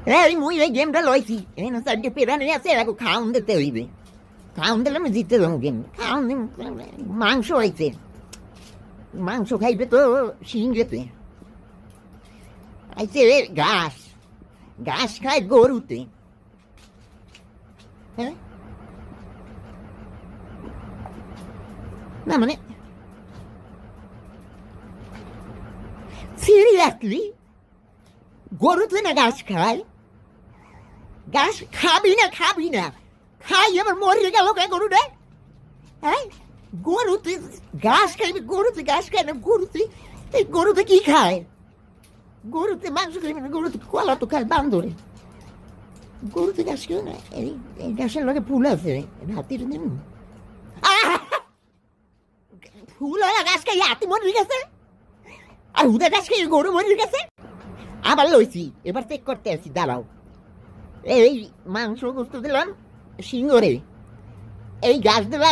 এই মুই এই গেমটা লইছি এই না সাইডে পেরানি আছে এরকম খাওন দিতে হইবে খাওন দিলে আমি জিততে যাবো গেম খাওন মাংস হয়েছে মাংস খাইবে তো শিং যেতে আইছে ঘাস ঘাস খায় গরুতে হ্যাঁ না মানে সিরিয়াসলি গরুতে না ঘাস খায় ঘাস খাবি না খাই আবার মরে গেল কে গরুটা হ্যাঁ গরুতে ঘাস খাইবে গরুতে ঘাস খায় না গরুতে কি খায় গরুতে মাংস খাইবে না গরুতে কলা তো খায় বান্দরে গরুতে ঘাস খায় না এই ঘাসের লগে ফুল আছে হাতির নেন ফুল হয় ঘাস খাই হাতি মরে গেছে আর হুদা ঘাস খাই গরু মরে গেছে আবার লইছি এবার চেক করতে আসি দাঁড়াও এই মাংস গোস্ত দিলাম সিংহরে এই গাছ দিলাম